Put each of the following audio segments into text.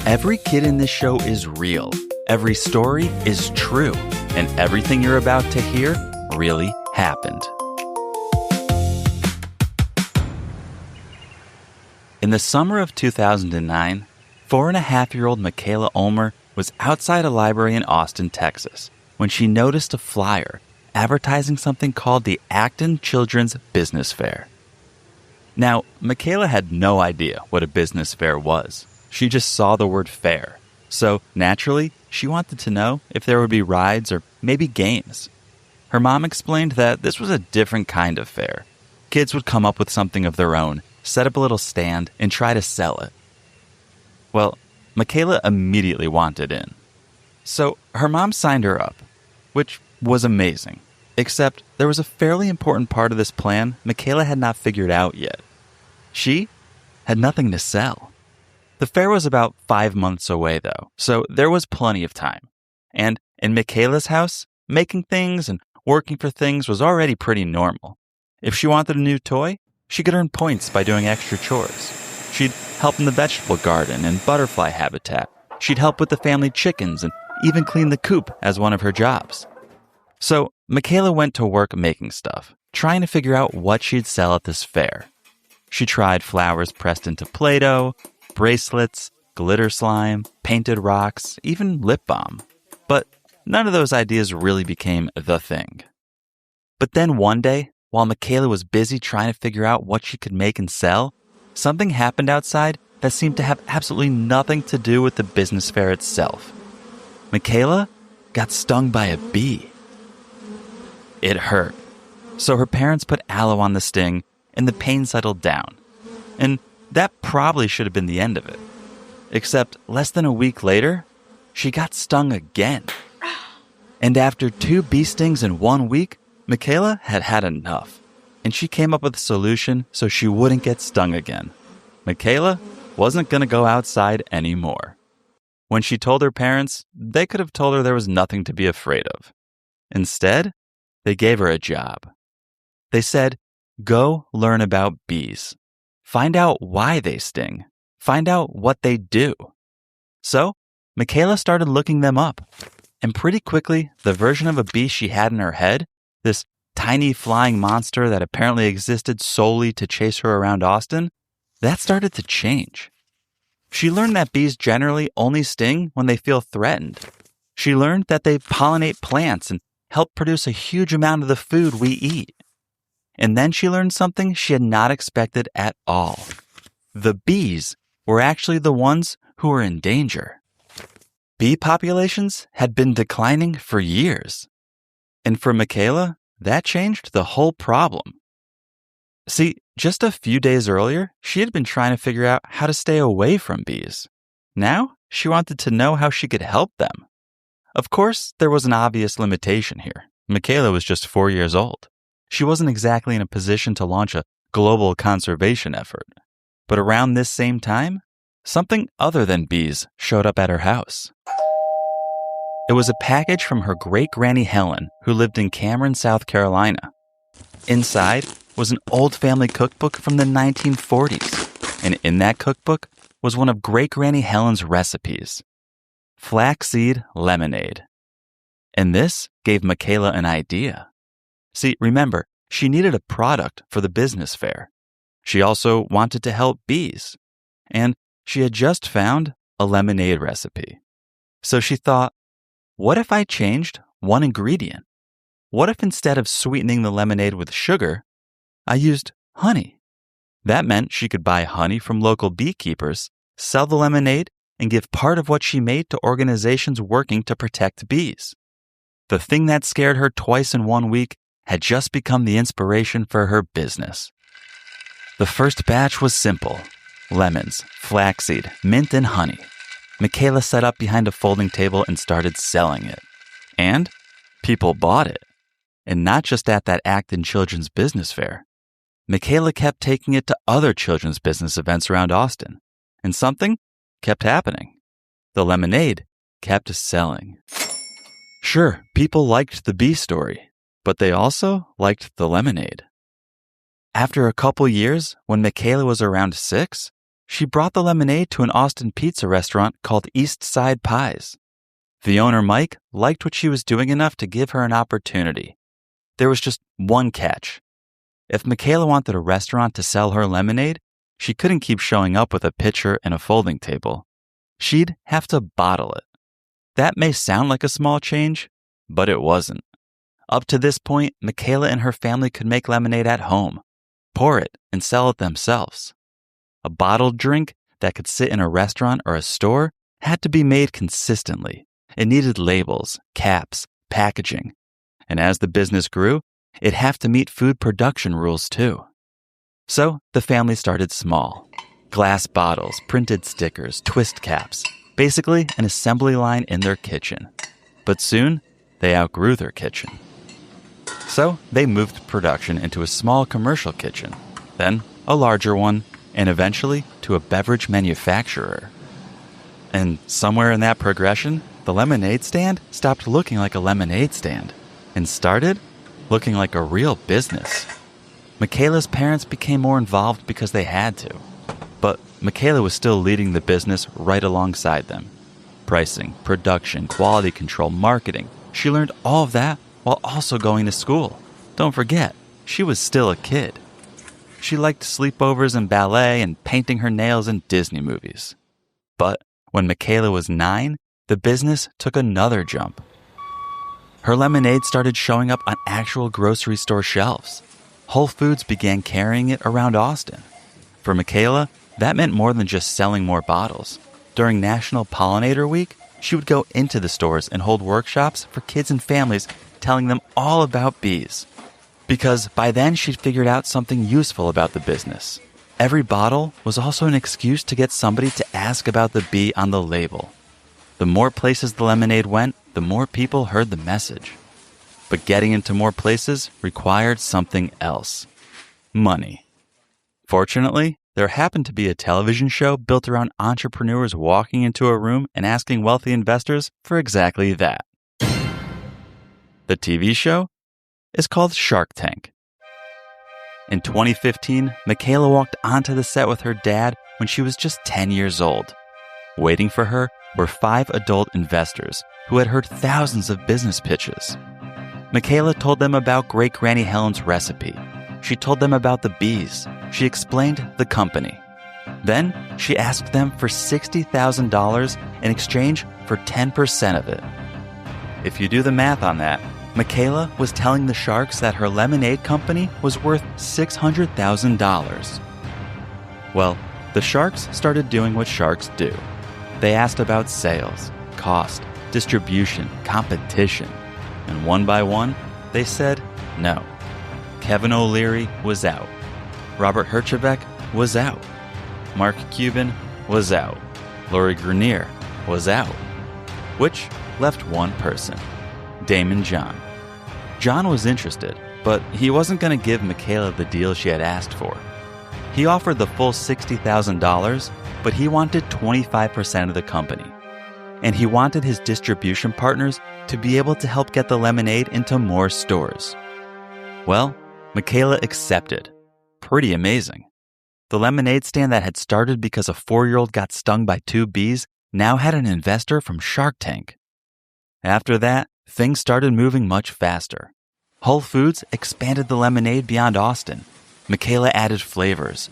Every kid in this show is real. Every story is true. And everything you're about to hear really happened. In the summer of 2009, 4.5-year-old Mikaila Ulmer was outside a library in Austin, Texas, when she noticed a flyer advertising something called the Acton Children's Business Fair. Now, Mikaila had no idea what a business fair was. She just saw the word fair. So, naturally, she wanted to know if there would be rides or maybe games. Her mom explained that this was a different kind of fair. Kids would come up with something of their own, set up a little stand, and try to sell it. Well, Mikaila immediately wanted in. So her mom signed her up, which was amazing. Except there was a fairly important part of this plan Mikaila had not figured out yet. She had nothing to sell. The fair was about 5 months away, though, so there was plenty of time. And in Mikaila's house, making things and working for things was already pretty normal. If she wanted a new toy, she could earn points by doing extra chores. She'd help in the vegetable garden and butterfly habitat. She'd help with the family chickens and even clean the coop as one of her jobs. So Mikaila went to work making stuff, trying to figure out what she'd sell at this fair. She tried flowers pressed into Play-Doh, bracelets, glitter slime, painted rocks, even lip balm. But none of those ideas really became the thing. But then one day, while Mikaila was busy trying to figure out what she could make and sell, something happened outside that seemed to have absolutely nothing to do with the business fair itself. Mikaila got stung by a bee. It hurt, so her parents put aloe on the sting and the pain settled down. And that probably should have been the end of it. Except less than a week later, she got stung again. And after 2 bee stings in 1 week, Mikaila had had enough, and she came up with a solution so she wouldn't get stung again. Mikaila wasn't going to go outside anymore. When she told her parents, they could have told her there was nothing to be afraid of. Instead, they gave her a job. They said, go learn about bees. Find out why they sting. Find out what they do. So, Mikaila started looking them up. And pretty quickly, the version of a bee she had in her head, this tiny flying monster that apparently existed solely to chase her around Austin, that started to change. She learned that bees generally only sting when they feel threatened. She learned that they pollinate plants and help produce a huge amount of the food we eat. And then she learned something she had not expected at all. The bees were actually the ones who were in danger. Bee populations had been declining for years. And for Mikaila, that changed the whole problem. See, just a few days earlier, she had been trying to figure out how to stay away from bees. Now, she wanted to know how she could help them. Of course, there was an obvious limitation here. Mikaila was just 4 years old. She wasn't exactly in a position to launch a global conservation effort. But around this same time, something other than bees showed up at her house. It was a package from her great-granny Helen, who lived in Cameron, South Carolina. Inside was an old family cookbook from the 1940s, and in that cookbook was one of great-granny Helen's recipes: flaxseed lemonade. And this gave Mikaila an idea. See, remember, she needed a product for the business fair. She also wanted to help bees, and she had just found a lemonade recipe. So she thought, what if I changed one ingredient? What if instead of sweetening the lemonade with sugar, I used honey? That meant she could buy honey from local beekeepers, sell the lemonade, and give part of what she made to organizations working to protect bees. The thing that scared her twice in 1 week had just become the inspiration for her business. The first batch was simple: lemons, flaxseed, mint, and honey. Mikaila set up behind a folding table and started selling it. And people bought it. And not just at that Acton Children's Business Fair. Mikaila kept taking it to other children's business events around Austin. And something kept happening. The lemonade kept selling. Sure, people liked the bee story, but they also liked the lemonade. After a couple years, when Mikaila was around 6, She brought the lemonade to an Austin pizza restaurant called East Side Pies. The owner, Mike, liked what she was doing enough to give her an opportunity. There was just one catch. If Mikaila wanted a restaurant to sell her lemonade, she couldn't keep showing up with a pitcher and a folding table. She'd have to bottle it. That may sound like a small change, but it wasn't. Up to this point, Mikaila and her family could make lemonade at home, pour it, and sell it themselves. A bottled drink that could sit in a restaurant or a store had to be made consistently. It needed labels, caps, packaging. And as the business grew, it'd have to meet food production rules too. So the family started small. Glass bottles, printed stickers, twist caps. Basically an assembly line in their kitchen. But soon, they outgrew their kitchen. So they moved production into a small commercial kitchen, then a larger one, and eventually to a beverage manufacturer. And somewhere in that progression, the lemonade stand stopped looking like a lemonade stand and started looking like a real business. Mikaila's parents became more involved because they had to. But Mikaila was still leading the business right alongside them. Pricing, production, quality control, marketing. She learned all of that while also going to school. Don't forget, she was still a kid. She liked sleepovers and ballet and painting her nails in Disney movies. But when Mikaila was 9, the business took another jump. Her lemonade started showing up on actual grocery store shelves. Whole Foods began carrying it around Austin. For Mikaila, that meant more than just selling more bottles. During National Pollinator Week, she would go into the stores and hold workshops for kids and families, telling them all about bees. Because by then she'd figured out something useful about the business. Every bottle was also an excuse to get somebody to ask about the bee on the label. The more places the lemonade went, the more people heard the message. But getting into more places required something else. Money. Fortunately, there happened to be a television show built around entrepreneurs walking into a room and asking wealthy investors for exactly that. The TV show is called Shark Tank. In 2015, Mikaila walked onto the set with her dad when she was just 10 years old. Waiting for her were 5 adult investors who had heard thousands of business pitches. Mikaila told them about Great Granny Helen's recipe. She told them about the bees. She explained the company. Then she asked them for $60,000 in exchange for 10% of it. If you do the math on that, Mikaila was telling the sharks that her lemonade company was worth $600,000. Well, the sharks started doing what sharks do. They asked about sales, cost, distribution, competition. And one by one, they said no. Kevin O'Leary was out. Robert Herjavec was out. Mark Cuban was out. Lori Grenier was out. Which left one person, Damon John. John was interested, but he wasn't going to give Mikaila the deal she had asked for. He offered the full $60,000, but he wanted 25% of the company. And he wanted his distribution partners to be able to help get the lemonade into more stores. Well, Mikaila accepted. Pretty amazing. The lemonade stand that had started because a 4-year-old got stung by 2 bees now had an investor from Shark Tank. After that, things started moving much faster. Whole Foods expanded the lemonade beyond Austin. Mikaila added flavors.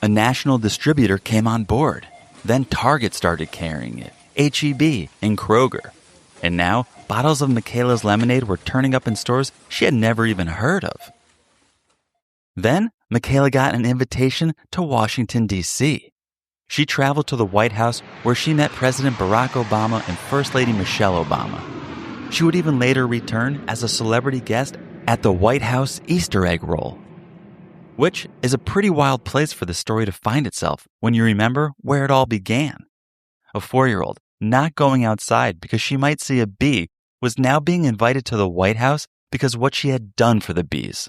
A national distributor came on board. Then Target started carrying it, H-E-B, and Kroger. And now, bottles of Mikaila's lemonade were turning up in stores she had never even heard of. Then, Mikaila got an invitation to Washington, D.C. She traveled to the White House where she met President Barack Obama and First Lady Michelle Obama. She would even later return as a celebrity guest at the White House Easter egg roll. Which is a pretty wild place for the story to find itself when you remember where it all began. A 4-year-old not going outside because she might see a bee was now being invited to the White House because of what she had done for the bees.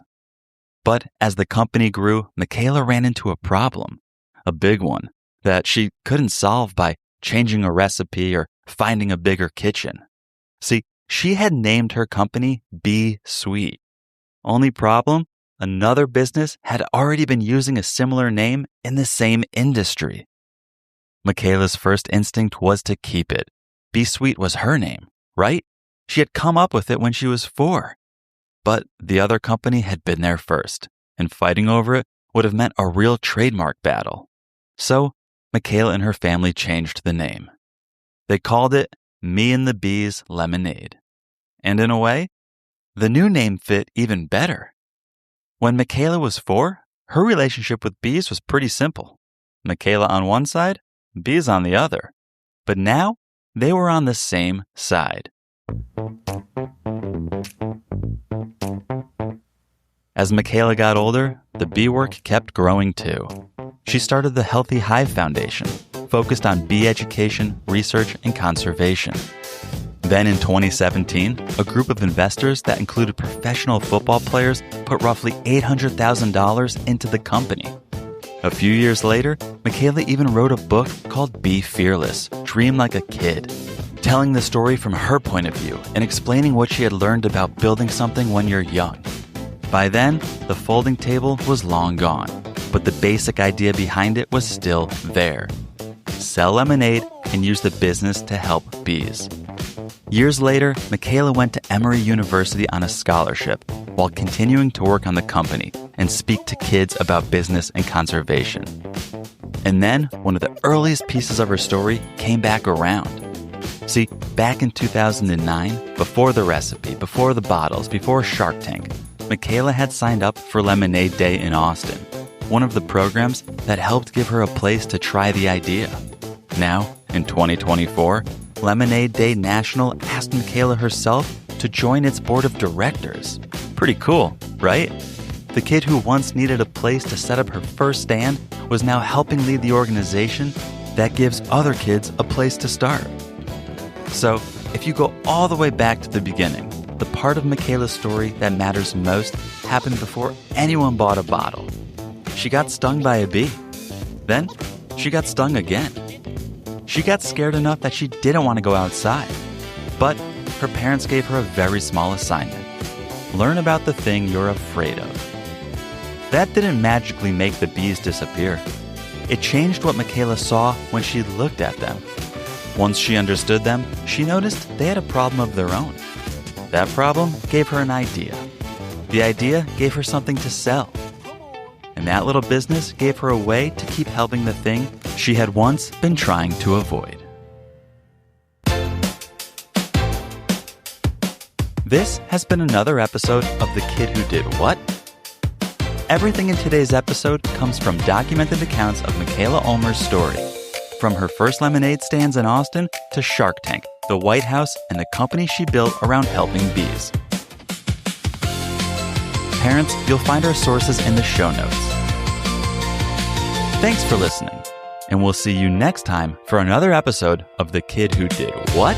But as the company grew, Mikaila ran into a problem, a big one, that she couldn't solve by changing a recipe or finding a bigger kitchen. See, she had named her company Bee Sweet. Only problem? Another business had already been using a similar name in the same industry. Mikaila's first instinct was to keep it. Be Sweet was her name, right? She had come up with it when she was 4. But the other company had been there first, and fighting over it would have meant a real trademark battle. So, Mikaila and her family changed the name. They called it Me and the Bees Lemonade. And in a way, the new name fit even better. When Mikaila was 4, her relationship with bees was pretty simple. Mikaila on one side, bees on the other. But now, they were on the same side. As Mikaila got older, the bee work kept growing too. She started the Healthy Hive Foundation, focused on bee education, research, and conservation. Then in 2017, a group of investors that included professional football players put roughly $800,000 into the company. A few years later, Mikaila even wrote a book called Be Fearless, Dream Like a Kid, telling the story from her point of view and explaining what she had learned about building something when you're young. By then, the folding table was long gone, but the basic idea behind it was still there. Sell lemonade and use the business to help bees. Years later, Mikaila went to Emory University on a scholarship while continuing to work on the company and speak to kids about business and conservation. And then, one of the earliest pieces of her story came back around. See, back in 2009, before the recipe, before the bottles, before Shark Tank, Mikaila had signed up for Lemonade Day in Austin, one of the programs that helped give her a place to try the idea. Now, in 2024, Lemonade Day National asked Mikaila herself to join its board of directors. Pretty cool, right? The kid who once needed a place to set up her first stand was now helping lead the organization that gives other kids a place to start. So, if you go all the way back to the beginning, the part of Mikaila's story that matters most happened before anyone bought a bottle. She got stung by a bee. Then, she got stung again. She got scared enough that she didn't want to go outside. But her parents gave her a very small assignment. Learn about the thing you're afraid of. That didn't magically make the bees disappear. It changed what Mikaila saw when she looked at them. Once she understood them, she noticed they had a problem of their own. That problem gave her an idea. The idea gave her something to sell. And that little business gave her a way to keep helping the thing she had once been trying to avoid. This has been another episode of The Kid Who Did What? Everything in today's episode comes from documented accounts of Mikaila Ulmer's story. From her first lemonade stands in Austin to Shark Tank, the White House, and the company she built around helping bees. Parents, you'll find our sources in the show notes. Thanks for listening, and we'll see you next time for another episode of The Kid Who Did What?